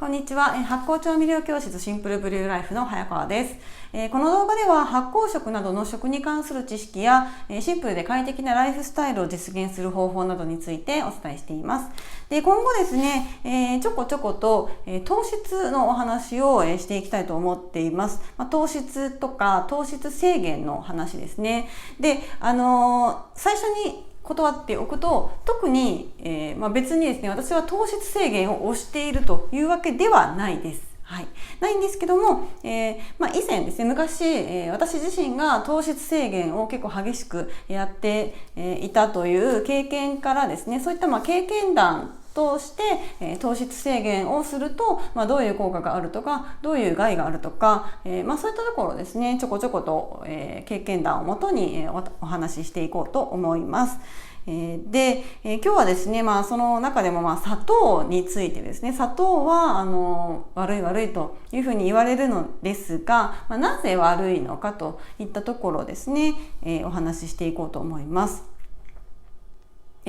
こんにちは。発酵調味料教室シンプルブリューライフの早川です。この動画では発酵食などの食に関する知識やシンプルで快適なライフスタイルを実現する方法などについてお伝えしています。で、今後ですね、ちょこちょこと糖質のお話をしていきたいと思っています。糖質とか糖質制限の話ですね。で、最初に断っておくと、特に、別にですね、私は糖質制限を推しているというわけではないです。はい、ないんですけども、以前ですね、昔、私自身が糖質制限を結構激しくやって、いたという経験からですね、そういった経験談として、糖質制限をすると、どういう効果があるとか、どういう害があるとか、そういったところですね、ちょこちょこと、経験談をもとに、お話ししていこうと思います。で、今日はですね、その中でも砂糖についてですね、砂糖は悪いというふうに言われるのですが、なぜ悪いのかといったところですね、お話ししていこうと思います。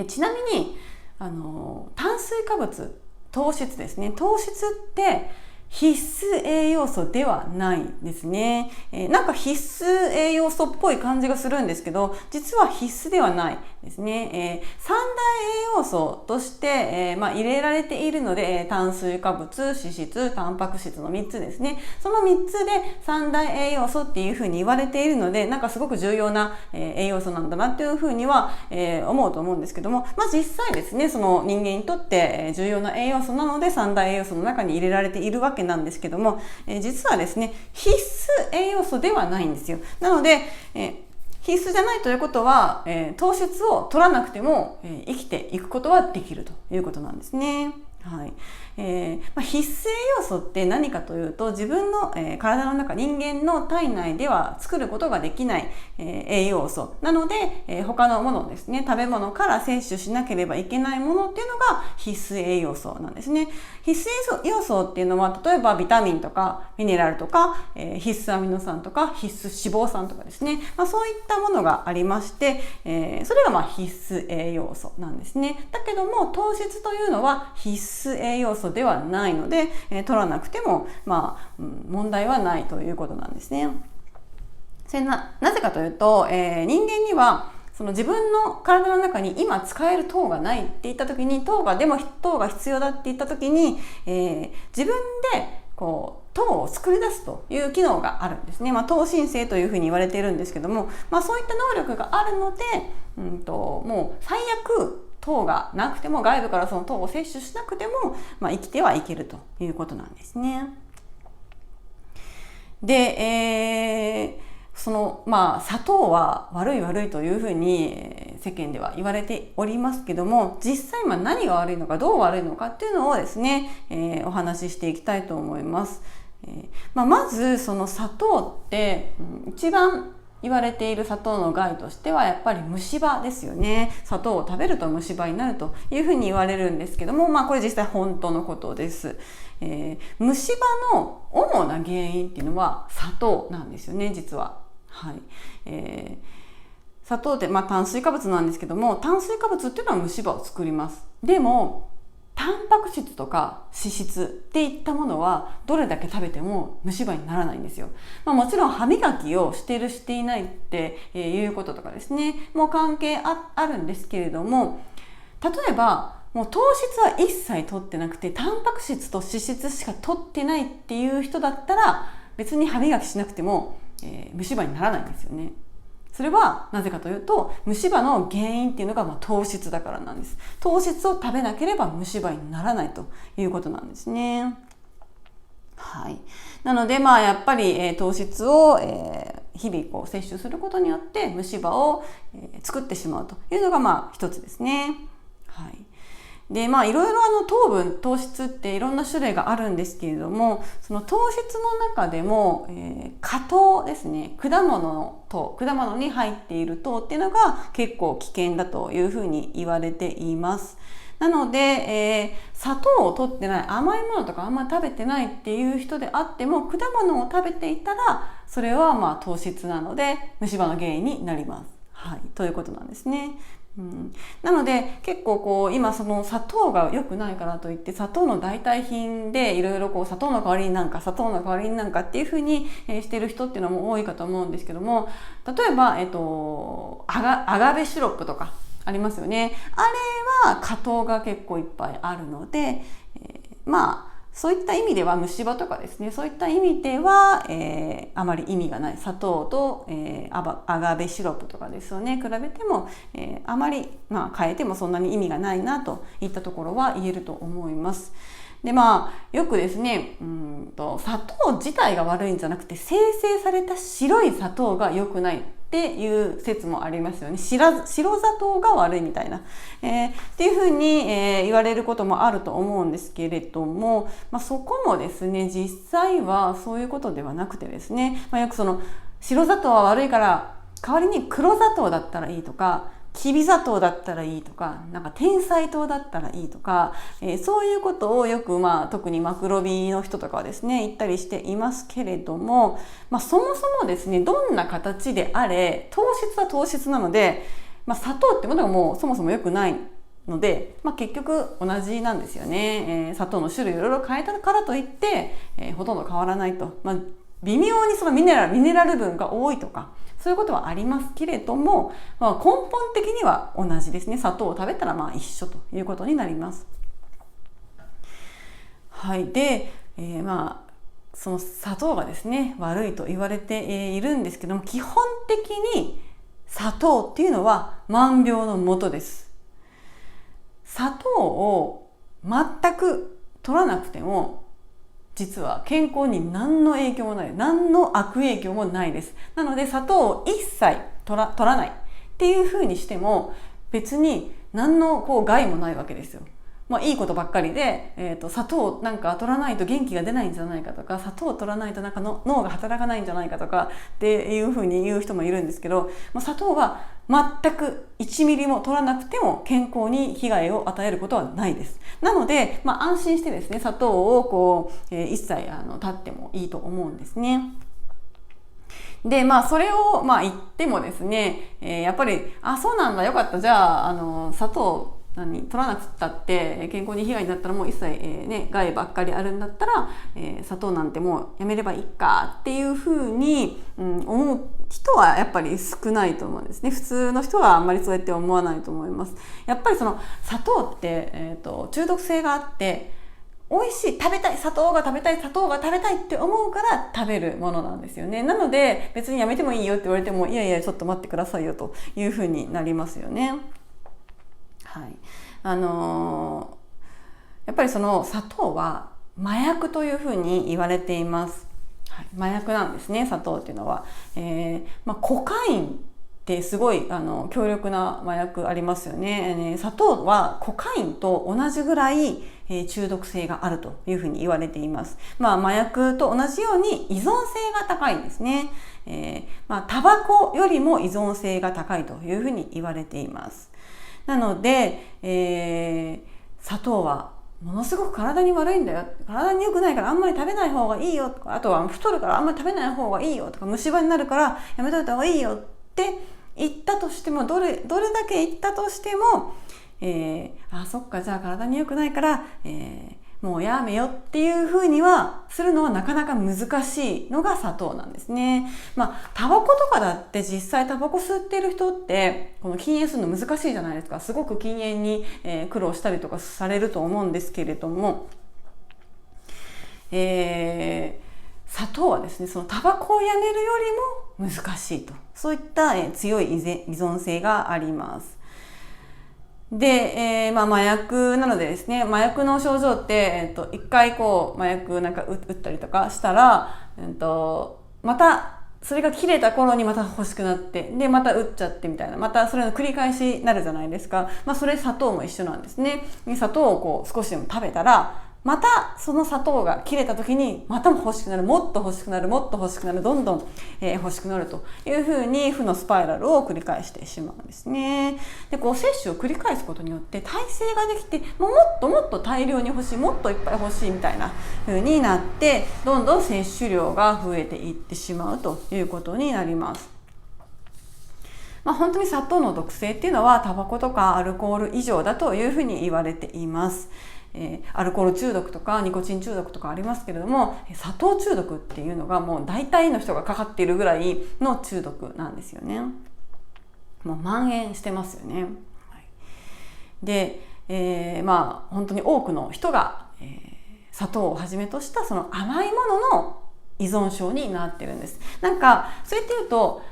ちなみに炭水化物、糖質ですね。糖質って必須栄養素ではないですね。なんか必須栄養素っぽい感じがするんですけど、実は必須ではないですね。三大栄養素として、入れられているので、炭水化物、脂質、タンパク質の3つですね。その3つで三大栄養素っていうふうに言われているので、なんかすごく重要な、栄養素なんだなっていうふうには、思うと思うんですけども、実際ですね、その人間にとって重要な栄養素なので三大栄養素の中に入れられているわけなんですけども、実はですね、必須栄養素ではないんですよ。なので、必須じゃないということは、糖質を取らなくても、生きていくことはできるということなんですね。はい。必須栄養素って何かというと、自分の、体の中、人間の体内では作ることができない、栄養素なので、他のものですね、食べ物から摂取しなければいけないものっていうのが必須栄養素なんですね。必須栄養素っていうのは、例えばビタミンとかミネラルとか、必須アミノ酸とか必須脂肪酸とかですね、そういったものがありまして、それが必須栄養素なんですね。だけども糖質というのは必須栄養素ではないので、取らなくても問題はないということなんですね。それなぜかというと、人間にはその自分の体の中に今使える糖がないって言った時に、糖が必要だって言った時に、自分で糖を作り出すという機能があるんですね。糖新生というふうに言われているんですけども、そういった能力があるので、もう最悪糖がなくても、外部からその糖を摂取しなくても、生きてはいけるということなんですね。で、砂糖は悪いというふうに世間では言われておりますけども、実際何が悪いのか、どう悪いのかっていうのをですね、お話ししていきたいと思います。まずその砂糖って、一番言われている砂糖の害としてはやっぱり虫歯ですよね。砂糖を食べると虫歯になるというふうに言われるんですけども、これ実際本当のことです。虫歯の主な原因っていうのは砂糖なんですよね、実は。はい。砂糖って炭水化物なんですけども、炭水化物っていうのは虫歯を作ります。でもタンパク質とか脂質っていったものはどれだけ食べても虫歯にならないんですよ。もちろん歯磨きをしているしていないっていうこととかですね、もう関係あるんですけれども、例えばもう糖質は一切取ってなくて、タンパク質と脂質しか取ってないっていう人だったら、別に歯磨きしなくても、虫歯にならないんですよね。それはなぜかというと、虫歯の原因っていうのが糖質だからなんです。糖質を食べなければ虫歯にならないということなんですね。はい。なのでやっぱり、糖質を、日々摂取することによって虫歯を、作ってしまうというのが一つですね。はい。でいろいろ糖分、糖質っていろんな種類があるんですけれども、その糖質の中でも、果糖ですね、果物に入っている糖っていうのが結構危険だというふうに言われています。なので、砂糖を取ってない、甘いものとかあんまり食べてないっていう人であっても、果物を食べていたらそれは糖質なので虫歯の原因になります。はい、ということなんですね。なので結構こう今その砂糖が良くないからといって砂糖の代替品でいろいろこう砂糖の代わりになんか砂糖の代わりになんかっていう風にしてる人っていうのも多いかと思うんですけども、例えばアガベシロップとかありますよね。あれは果糖が結構いっぱいあるので、まあそういった意味では虫歯とかですね、そういった意味では、あまり意味がない砂糖と、アガベシロップとかですよね、比べても、あまり、変えてもそんなに意味がないなといったところは言えると思います。でよくですね、砂糖自体が悪いんじゃなくて生成された白い砂糖が良くないっていう説もありますよね。白砂糖が悪いみたいな、っていうふうに、言われることもあると思うんですけれども、そこもですね実際はそういうことではなくてですね、よくその白砂糖は悪いから代わりに黒砂糖だったらいいとか、きび砂糖だったらいいとか、なんか甜菜糖だったらいいとか、そういうことをよく特にマクロビの人とかはですね言ったりしていますけれども、そもそもですねどんな形であれ糖質は糖質なので、砂糖ってものがもうそもそも良くないので、結局同じなんですよね。砂糖の種類をいろいろ変えたからといって、ほとんど変わらないと、微妙にそのミネラル分が多いとかそういうことはありますけれども、根本的には同じですね。砂糖を食べたら一緒ということになります。はい。で、その砂糖がですね悪いと言われているんですけども、基本的に砂糖っていうのは万病のもとです。砂糖を全く取らなくても実は健康に何の影響もない、何の悪影響もないです。なので砂糖を一切取らないっていうふうにしても別に何の害もないわけですよ。いいことばっかりで、砂糖なんか取らないと元気が出ないんじゃないかとか、砂糖を取らないとなんかの脳が働かないんじゃないかとかっていうふうに言う人もいるんですけど、砂糖は全く1ミリも取らなくても健康に被害を与えることはないです。なので、安心してですね砂糖を一切断ってもいいと思うんですね。でそれを言ってもですね、やっぱりそうなんだよかった、じゃあ砂糖取らなくったって健康に被害になったらもう一切、害ばっかりあるんだったら、砂糖なんてもうやめればいいかっていうふうに、思う人はやっぱり少ないと思うんですね。普通の人はあんまりそうやって思わないと思います。やっぱりその砂糖って、中毒性があって美味しい、食べたい、砂糖が食べたいって思うから食べるものなんですよね。なので別にやめてもいいよって言われてもいやいやちょっと待ってくださいよというふうになりますよね。はい、やっぱりその砂糖は麻薬というふうに言われています。はい、麻薬なんですね、砂糖っていうのは。コカインってすごい強力な麻薬ありますよね。砂糖はコカインと同じぐらい中毒性があるというふうに言われています。麻薬と同じように依存性が高いんですね。タバコよりも依存性が高いというふうに言われています。なので、砂糖はものすごく体に悪いんだよ、体に良くないからあんまり食べない方がいいよとか、あとは太るからあんまり食べない方がいいよとか、虫歯になるからやめといた方がいいよって言ったとしても、どれだけ言ったとしても、そっか、じゃあ体に良くないから、もうやめよっていう風にはするのはなかなか難しいのが砂糖なんですね。タバコとかだって実際タバコ吸ってる人ってこの禁煙するの難しいじゃないですか。すごく禁煙に苦労したりとかされると思うんですけれども、砂糖はですねそのタバコをやめるよりも難しいと、そういった強い依存性があります。で、麻薬なのでですね、麻薬の症状って、一回麻薬なんか打ったりとかしたら、またそれが切れた頃にまた欲しくなって、でまた打っちゃってみたいな、またそれの繰り返しになるじゃないですか。それ砂糖も一緒なんですね。砂糖を少しでも食べたら、またその砂糖が切れた時にまたも欲しくなる、もっと欲しくなる、もっと欲しくなる、どんどん、欲しくなるというふうに負のスパイラルを繰り返してしまうんですね。で摂取を繰り返すことによって耐性ができて、もっともっと大量に欲しい、もっといっぱい欲しいみたいな風になって、どんどん摂取量が増えていってしまうということになります。本当に砂糖の毒性っていうのはタバコとかアルコール以上だというふうに言われています。アルコール中毒とかニコチン中毒とかありますけれども、砂糖中毒っていうのがもう大体の人がかかっているぐらいの中毒なんですよね。もう蔓延してますよね。で、本当に多くの人が、砂糖をはじめとしたその甘いものの依存症になってるんです。なんかそうやって言うと、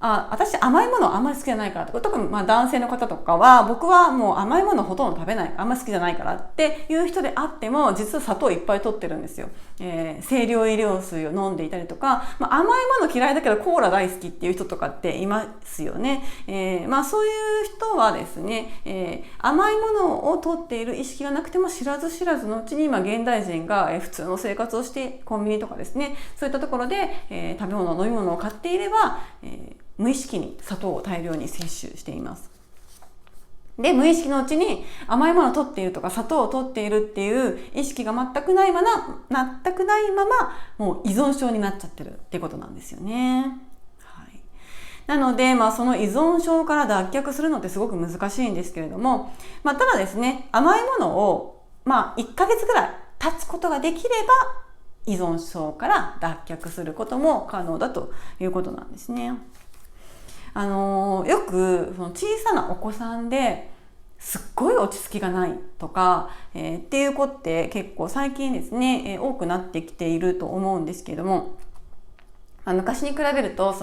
私甘いものあんまり好きじゃないからとか、特に男性の方とかは、僕はもう甘いものほとんど食べない、あんまり好きじゃないからっていう人であっても、実は砂糖いっぱい取ってるんですよ。清涼飲料水を飲んでいたりとか、甘いもの嫌いだけどコーラ大好きっていう人とかっていますよね。そういう人はですね、甘いものを取っている意識がなくても知らず知らずのうちに現代人が普通の生活をしてコンビニとかですね、そういったところで、食べ物飲み物を買っていれば、無意識に砂糖を大量に摂取しています。で、無意識のうちに甘いものを取っているとか砂糖を取っているっていう意識が全くないままもう依存症になっちゃってるってことなんですよね。なので、その依存症から脱却するのってすごく難しいんですけれども、ただですね、甘いものを1ヶ月ぐらい経つことができれば依存症から脱却することも可能だということなんですね。よくその小さなお子さんですっごい落ち着きがないとか、っていう子って結構最近ですね、多くなってきていると思うんですけれども、昔に比べると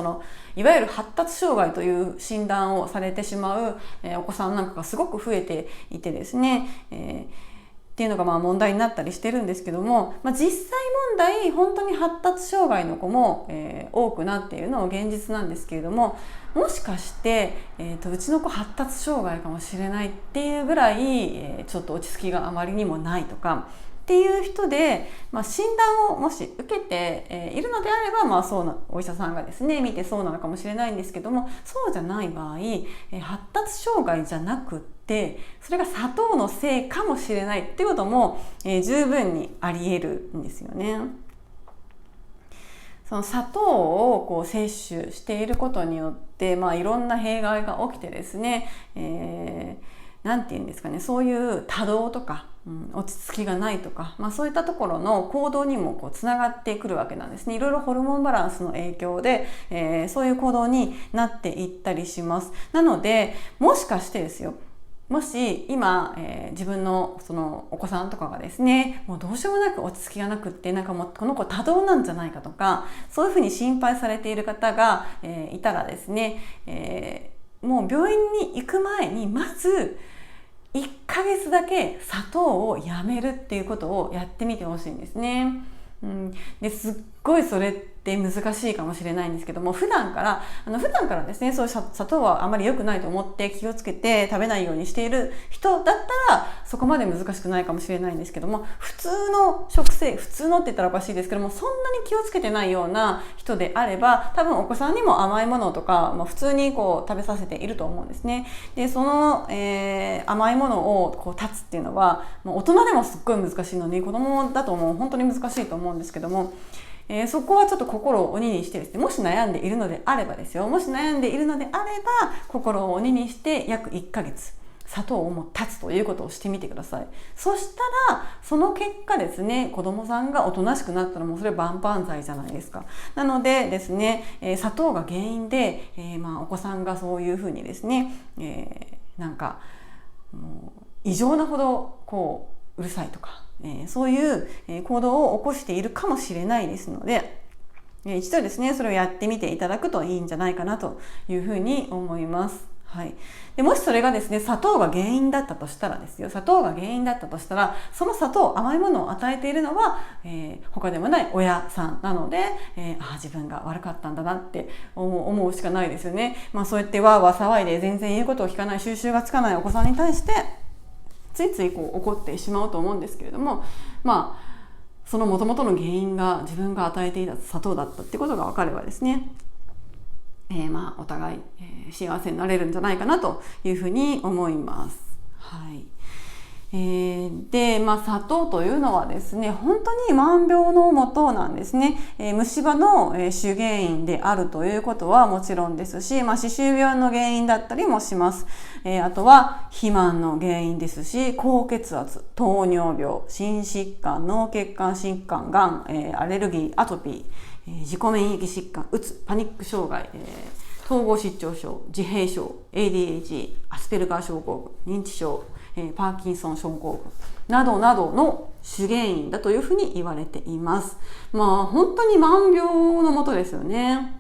いわゆる発達障害という診断をされてしまう、お子さんなんかがすごく増えていてですね、っていうのが問題になったりしてるんですけども、実際問題本当に発達障害の子も、多くなっているのは現実なんですけれども、もしかして、うちの子発達障害かもしれないっていうぐらい、ちょっと落ち着きがあまりにもないとかっていう人で、診断をもし受けて、いるのであれば、そうなお医者さんがですね見てそうなのかもしれないんですけども、そうじゃない場合、発達障害じゃなくってそれが砂糖のせいかもしれないっていうことも、十分にあり得るんですよね。その砂糖を摂取していることによって、いろんな弊害が起きてですね、なんていうんですかね、そういう多動とか、落ち着きがないとか、そういったところの行動にもつながってくるわけなんですね。いろいろホルモンバランスの影響で、そういう行動になっていったりします。なのでもしかしてですよ、もし今、自分のそのお子さんとかがですね、もうどうしようもなく落ち着きがなくって、もうこの子多動なんじゃないかとか、そういうふうに心配されている方が、いたらですね、もう病院に行く前にまず1ヶ月だけ砂糖をやめるっていうことをやってみてほしいんですね。ですっごいそれって難しいかもしれないんですけども、普段からですね、そういう砂糖はあまり良くないと思って気をつけて食べないようにしている人だったらそこまで難しくないかもしれないんですけども、普通のって言ったらおかしいですけども、そんなに気をつけてないような人であれば、多分お子さんにも甘いものとか、普通に食べさせていると思うんですね。でその、甘いものを断つっていうのは大人でもすっごい難しいのに、子供だともう本当に難しいと思うんですけども、そこはちょっと心を鬼にしてですね、もし悩んでいるのであれば心を鬼にして約1ヶ月砂糖をもう断つということをしてみてください。そしたらその結果ですね、子供さんがおとなしくなったらもうそれ万々歳じゃないですか。なのでですね、砂糖が原因で、お子さんがそういうふうにですね、もう異常なほどうるさいとか、そういう行動を起こしているかもしれないですので、一度ですねそれをやってみていただくといいんじゃないかなというふうに思います。でもしそれがですね砂糖が原因だったとしたらその砂糖、甘いものを与えているのは、他でもない親さんなので、自分が悪かったんだなって思うしかないですよね。そうやってわーわー騒いで全然言うことを聞かない、収拾がつかないお子さんに対してついつい怒ってしまうと思うんですけれども、その元々の原因が自分が与えていた砂糖だったってことが分かればですね、お互い、幸せになれるんじゃないかなというふうに思います。で、砂糖というのはですね、本当に万病のもとなんですね。虫歯の主原因であるということはもちろんですし、歯周病の原因だったりもします。あとは肥満の原因ですし、高血圧、糖尿病、心疾患、脳血管疾患、がん、アレルギー、アトピー、自己免疫疾患、うつ、パニック障害、統合失調症、自閉症、ADHD、アスペルガー症候群、認知症、パーキンソン症候群などなどの主原因だというふうに言われています。本当に万病のもとですよね。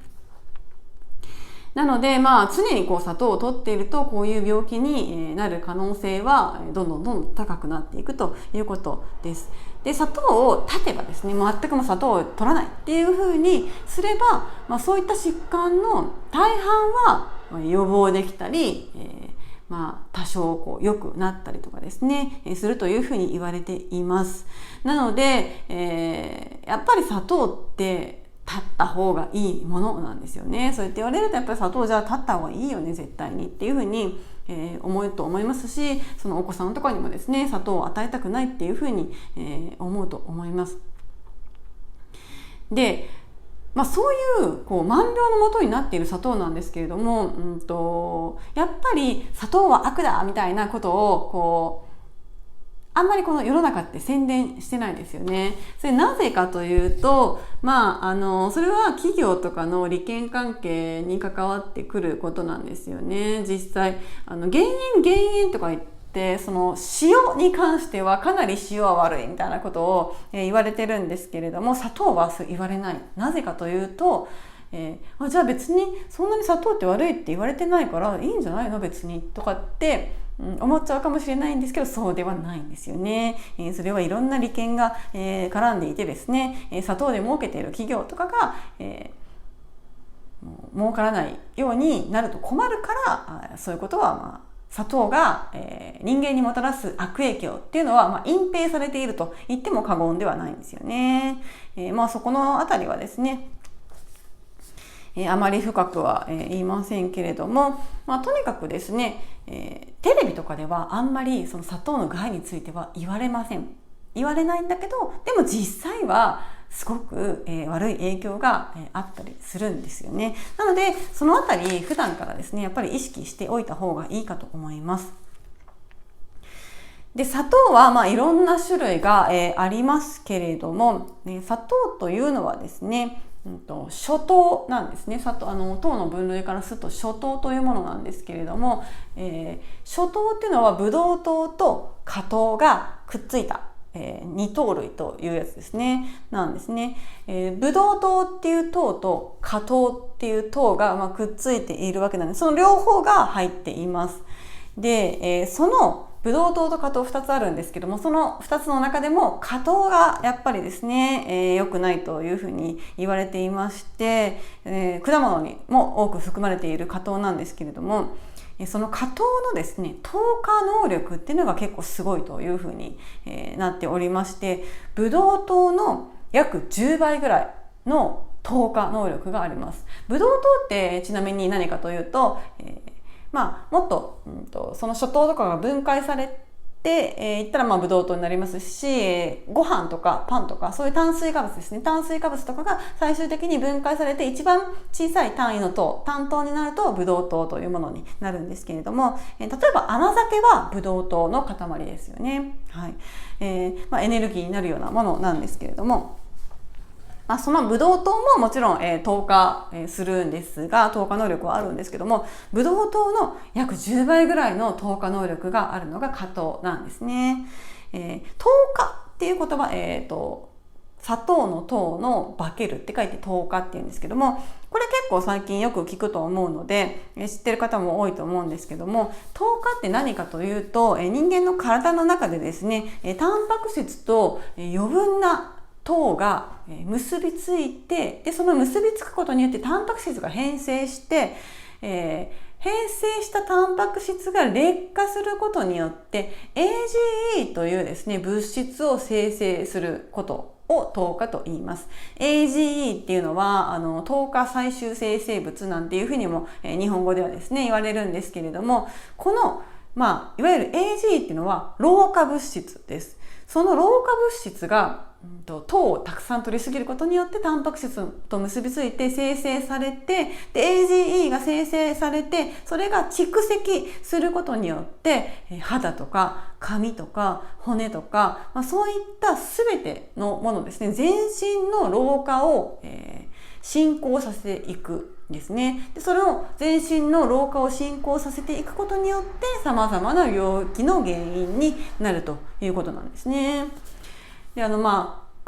なので、常に砂糖を取っているとこういう病気になる可能性はどんどん高くなっていくということです。で、砂糖を断てばですね、全く砂糖を取らないっていうふうにすれば、そういった疾患の大半は予防できたり、多少良くなったりとかですね、するというふうに言われています。なので、やっぱり砂糖って断った方がいいものなんですよね。そうやって言われるとやっぱり砂糖じゃあ断った方がいいよね絶対にっていうふうに、思うと思いますし、そのお子さんとかにもですね砂糖を与えたくないっていうふうに、思うと思います。で、そういう万病のもとになっている砂糖なんですけれども、やっぱり砂糖は悪だみたいなことをあんまりこの世の中って宣伝してないですよね。それなぜかというと、それは企業とかの利権関係に関わってくることなんですよね。実際減塩とか言って、その塩に関してはかなり塩は悪いみたいなことを言われてるんですけれども、砂糖はそう言われない。なぜかというと、じゃあ別にそんなに砂糖って悪いって言われてないからいいんじゃないの別にとかって思っちゃうかもしれないんですけど、そうではないんですよね。それはいろんな利権が絡んでいてですね、砂糖で儲けている企業とかが儲からないようになると困るから、そういうことは砂糖が人間にもたらす悪影響っていうのは隠蔽されていると言っても過言ではないんですよね。そこのあたりはですね、あまり深くは言いませんけれども、とにかくですね、テレビとかではあんまりその砂糖の害については言われません。言われないんだけど、でも実際はすごく悪い影響があったりするんですよね。なのでそのあたり普段からですねやっぱり意識しておいた方がいいかと思います。で、砂糖はいろんな種類がありますけれども、砂糖というのはですね、諸糖なんですね。糖の分類からすると諸糖というものなんですけれども、諸糖っていうのはブドウ糖と果糖がくっついた二糖類というやつですね。なんですね。ブドウ糖っていう糖と果糖っていう糖がくっついているわけなんです。その両方が入っています。で、そのブドウ糖と果糖2つあるんですけども、その2つの中でも果糖がやっぱりですね、良くないというふうに言われていまして、果物にも多く含まれている果糖なんですけれども、その果糖のですね糖化能力っていうのが結構すごいというふうになっておりまして、ブドウ糖の約10倍ぐらいの糖化能力があります。ブドウ糖ってちなみに何かというと、もっと、その諸糖とかが分解されていったらブドウ糖になりますし、ご飯とかパンとかそういう炭水化物ですね、炭水化物とかが最終的に分解されて一番小さい単位の糖、単糖になるとブドウ糖というものになるんですけれども、例えば甘酒はブドウ糖の塊ですよね。はい。エネルギーになるようなものなんですけれども、そのブドウ糖ももちろん、糖化するんですが、糖化能力はあるんですけども、ブドウ糖の約10倍ぐらいの糖化能力があるのが果糖なんですね。糖化っていう言葉、砂糖の糖の化けるって書いて糖化っていうんですけども、これ結構最近よく聞くと思うので知ってる方も多いと思うんですけども、糖化って何かというと、人間の体の中でですね、タンパク質と余分な糖が結びついて、でその結びつくことによってタンパク質が変性して、変性したタンパク質が劣化することによって AGE というですね物質を生成することを糖化と言います。AGE っていうのは糖化最終生成物なんていうふうにも日本語ではですね言われるんですけれども、このいわゆる AG っていうのは老化物質です。その老化物質が糖をたくさん取りすぎることによってタンパク質と結びついて生成されて、で AGE が生成されて、それが蓄積することによって肌とか髪とか骨とか、そういった全てのものですね、全身の老化を、進行させていくんですね。でそれを全身の老化を進行させていくことによって様々な病気の原因になるということなんですね。で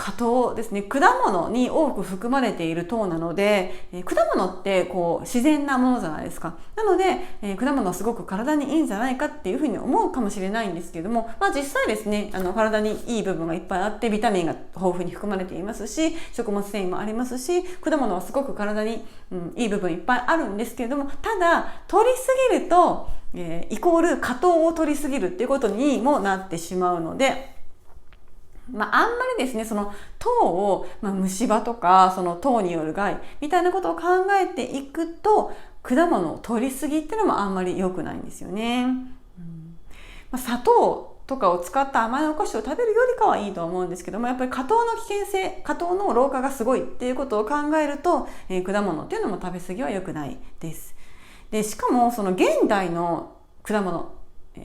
果糖ですね。果物に多く含まれている糖なので、果物って自然なものじゃないですか。なので、果物はすごく体にいいんじゃないかっていうふうに思うかもしれないんですけれども、実際ですね、体にいい部分がいっぱいあって、ビタミンが豊富に含まれていますし、食物繊維もありますし、果物はすごく体に、いい部分いっぱいあるんですけれども、ただ取りすぎると、イコール果糖を取りすぎるっていうことにもなってしまうので、あんまりですね、その糖を、虫歯とかその糖による害みたいなことを考えていくと、果物を取りすぎっていうのもあんまり良くないんですよね。砂糖とかを使った甘いお菓子を食べるよりかはいいと思うんですけども、やっぱり果糖の危険性、果糖の老化がすごいっていうことを考えると、果物っていうのも食べ過ぎは良くないです。でしかもその現代の果物、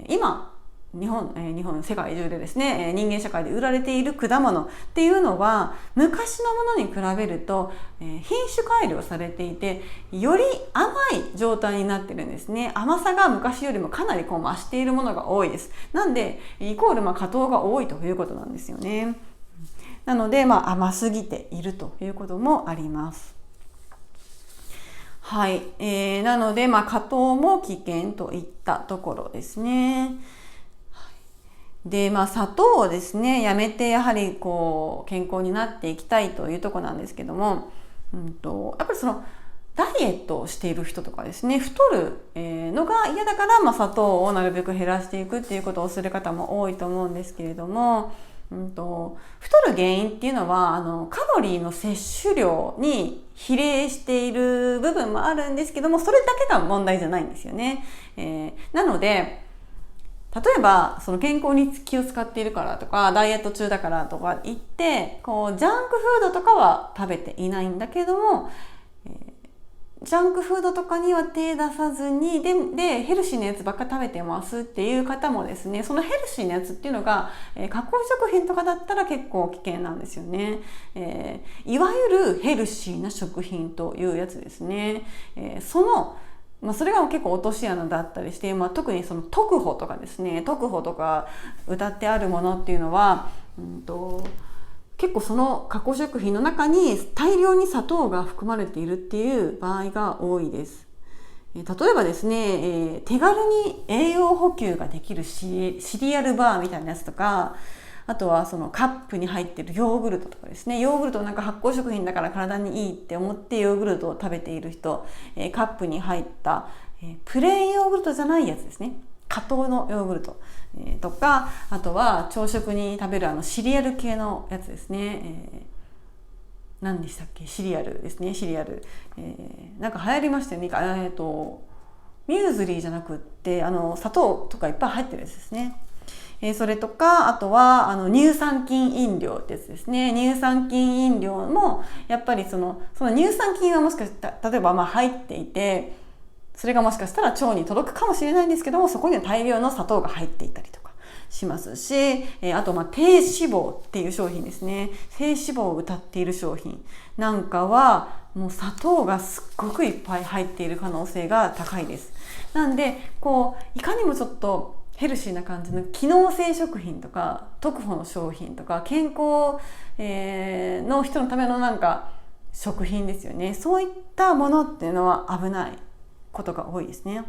今日本、世界中でですね、人間社会で売られている果物っていうのは昔のものに比べると、品種改良されていて、より甘い状態になってるんですね。甘さが昔よりもかなり増しているものが多いです。なんでイコール果糖が多いということなんですよね。なので甘すぎているということもあります。はい、なので果糖も危険といったところですね。で砂糖をですねやめて、やはり健康になっていきたいというところなんですけども、やっぱりそのダイエットをしている人とかですね、太るのが嫌だから砂糖をなるべく減らしていくっていうことをする方も多いと思うんですけれども、太る原因っていうのはカロリーの摂取量に比例している部分もあるんですけども、それだけが問題じゃないんですよね。なので例えばその健康に気を使っているからとか、ダイエット中だからとか言ってジャンクフードとかは食べていないんだけども、ジャンクフードとかには手出さずにでヘルシーなやつばっか食べてますっていう方もですね、そのヘルシーなやつっていうのが、加工食品とかだったら結構危険なんですよね。いわゆるヘルシーな食品というやつですね。それが結構落とし穴だったりして、特にその特保とかですね、特保とか謳ってあるものっていうのは、結構その加工食品の中に大量に砂糖が含まれているっていう場合が多いです。例えばですね、手軽に栄養補給ができるシリアルバーみたいなやつとか、あとはそのカップに入っているヨーグルトとかですね、ヨーグルト発酵食品だから体にいいって思ってヨーグルトを食べている人、カップに入ったプレーンヨーグルトじゃないやつですね、果糖のヨーグルト、とか、あとは朝食に食べるシリアル系のやつですね、何でしたっけ、シリアルですね、シリアル、流行りましたよね。ミューズリーじゃなくって砂糖とかいっぱい入ってるやつですね。それとか、あとは乳酸菌飲料ってやつですね。乳酸菌飲料もやっぱりその乳酸菌はもしかしたら例えば入っていて、それがもしかしたら腸に届くかもしれないんですけども、そこには大量の砂糖が入っていたりとかしますし、あと低脂肪っていう商品ですね。低脂肪を謳っている商品なんかはもう砂糖がすっごくいっぱい入っている可能性が高いです。なんでいかにもちょっとヘルシーな感じの機能性食品とか特保の商品とか健康、の人のための食品ですよね。そういったものっていうのは危ないことが多いですね。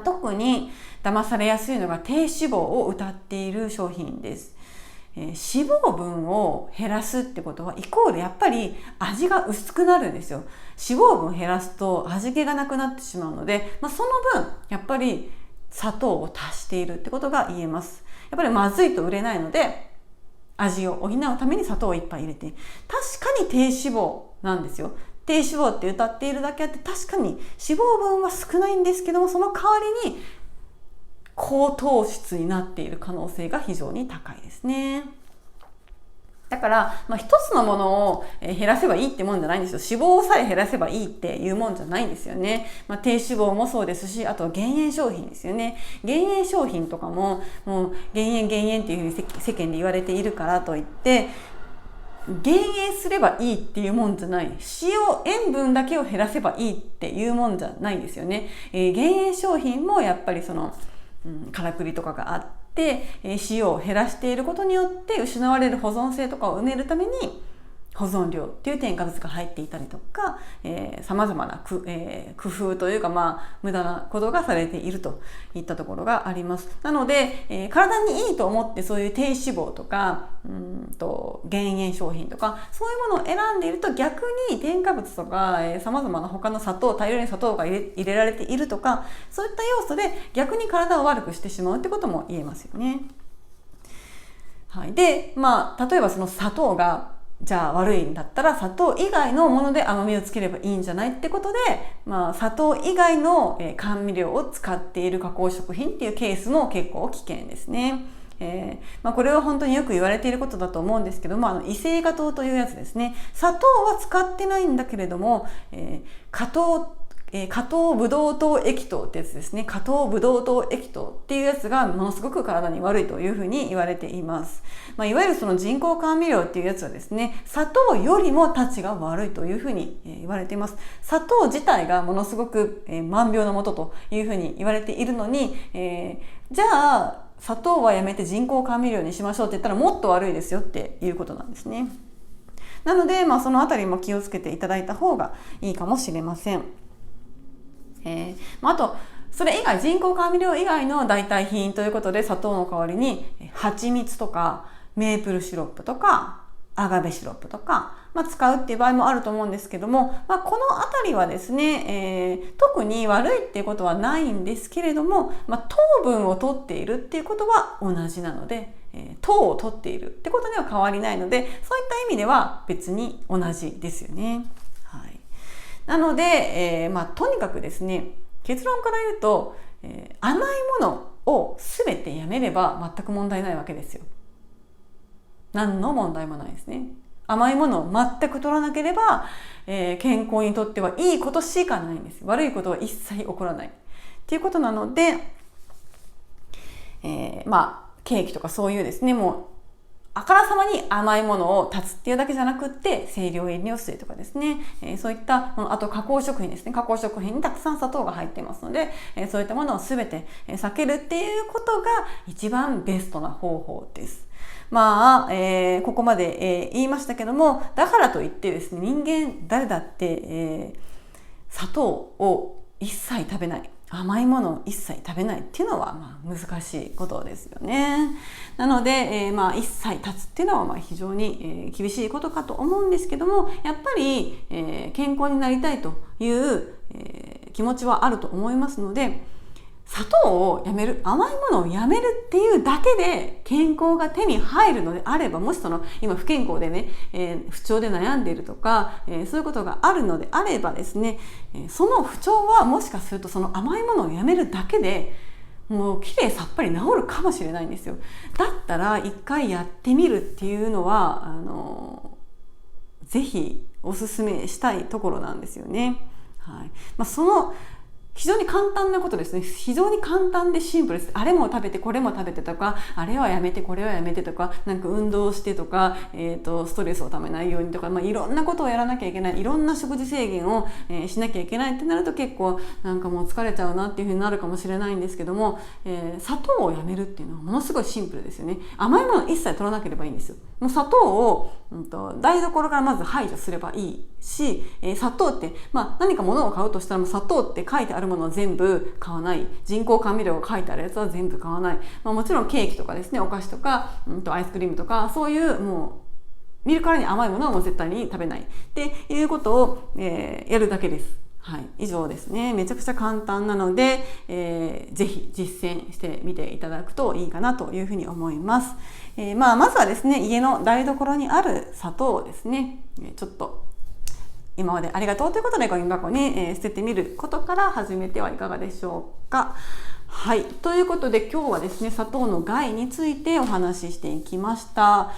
特に騙されやすいのが低脂肪を謳っている商品です。脂肪分を減らすってことはイコールやっぱり味が薄くなるんですよ。脂肪分を減らすと味気がなくなってしまうので、その分やっぱり砂糖を足しているってことが言えます。やっぱりまずいと売れないので、味を補うために砂糖をいっぱい入れて、確かに低脂肪なんですよ。低脂肪って謳っているだけあって、確かに脂肪分は少ないんですけども、その代わりに高糖質になっている可能性が非常に高いですね。だから、一つのものを減らせばいいってもんじゃないんですよ。脂肪さえ減らせばいいっていうもんじゃないんですよね。低脂肪もそうですし、あとは減塩商品ですよね。減塩商品とかも、もう減塩っていうふうに世間で言われているからといって、減塩すればいいっていうもんじゃない。塩分だけを減らせばいいっていうもんじゃないんですよね。減塩商品もやっぱりからくりとかがあって、塩を減らしていることによって失われる保存性とかを埋めるために保存料っていう添加物が入っていたりとか、様々な工夫というか、無駄なことがされているといったところがあります。なので、体にいいと思ってそういう低脂肪とか減塩商品とかそういうものを選んでいると、逆に添加物とか、様々な他の大量に砂糖が入れられているとか、そういった要素で逆に体を悪くしてしまうってことも言えますよね。はい。で、例えばその砂糖がじゃあ悪いんだったら砂糖以外のもので甘みをつければいいんじゃないってことで、砂糖以外の甘味料を使っている加工食品っていうケースも結構危険ですね。これは本当によく言われていることだと思うんですけども、異性果糖というやつですね。砂糖は使ってないんだけれども、果糖ブドウ糖液糖ってやつですね。果糖ブドウ糖液糖っていうやつがものすごく体に悪いというふうに言われています。いわゆるその人工甘味料っていうやつはですね、砂糖よりもたちが悪いというふうに言われています。砂糖自体がものすごく万病のもとというふうに言われているのに、じゃあ砂糖はやめて人工甘味料にしましょうって言ったらもっと悪いですよっていうことなんですね。なので、そのあたりも気をつけていただいた方がいいかもしれません。あとそれ以外、人工甘味料以外の代替品ということで、砂糖の代わりに蜂蜜とかメープルシロップとかアガベシロップとか、使うっていう場合もあると思うんですけども、このあたりはですね、特に悪いっていうことはないんですけれども、糖分を取っているっていうことは同じなので、糖を取っているってことには変わりないので、そういった意味では別に同じですよね。はい。なので、とにかくですね、結論から言うと、甘いものを全てやめれば全く問題ないわけですよ。何の問題もないですね。甘いものを全く取らなければ、健康にとってはいいことしかないんです。悪いことは一切起こらないっていうことなので、ケーキとかそういうですね、もうあからさまに甘いものを断つっていうだけじゃなくって、清涼飲料水とかですね、そういったもの、あと加工食品ですね。加工食品にたくさん砂糖が入っていますので、そういったものを全て避けるっていうことが一番ベストな方法です。ここまで、言いましたけども、だからといってですね、人間誰だって、砂糖を一切食べない、甘いものを一切食べないっていうのは難しいことですよね。なので、一切断つっていうのは非常に厳しいことかと思うんですけども、やっぱり健康になりたいという気持ちはあると思いますので、砂糖をやめる、甘いものをやめるっていうだけで健康が手に入るのであれば、もし今不健康でね、不調で悩んでいるとか、そういうことがあるのであればですね、その不調はもしかするとその甘いものをやめるだけでもうきれいさっぱり治るかもしれないんですよ。だったら一回やってみるっていうのはぜひおすすめしたいところなんですよね。はい。非常に簡単なことですね。非常に簡単でシンプルです。あれも食べてこれも食べてとか、あれはやめてこれはやめてとか、運動してとか、ストレスをためないようにとか、いろんなことをやらなきゃいけない、いろんな食事制限を、しなきゃいけないってなると結構もう疲れちゃうなっていうふうになるかもしれないんですけども、砂糖をやめるっていうのはものすごいシンプルですよね。甘いもの一切取らなければいいんですよ。もう砂糖を、台所からまず排除すればいいし、砂糖って、何か物を買うとしたら砂糖って書いてあるものは全部買わない。人工甘味料が書いてあるやつは全部買わない。もちろんケーキとかですね、お菓子とか、アイスクリームとか、そういうもう見るからに甘いものはもう絶対に食べないっていうことを、やるだけです。はい、以上ですね。めちゃくちゃ簡単なので、ぜひ実践してみていただくといいかなというふうに思います。まずはですね、家の台所にある砂糖をですね、ちょっと今までありがとうということでゴミ箱に捨ててみることから始めてはいかがでしょうか。はい、ということで今日はですね、砂糖の害についてお話ししていきました。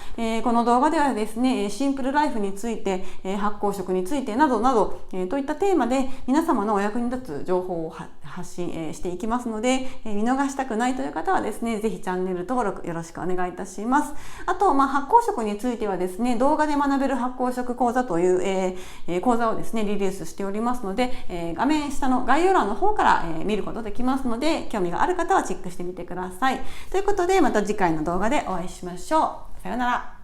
この動画ではですね、シンプルライフについて、発酵食についてなどなど、といったテーマで皆様のお役に立つ情報を発信、していきますので、見逃したくないという方はですね、ぜひチャンネル登録よろしくお願いいたします。あと、発酵食についてはですね、動画で学べる発酵食講座という、講座をですね、リリースしておりますので、画面下の概要欄の方から、見ることできますので、興味がある方はチェックしてみてください。ということで、また次回の動画でお会いしましょう。さようなら。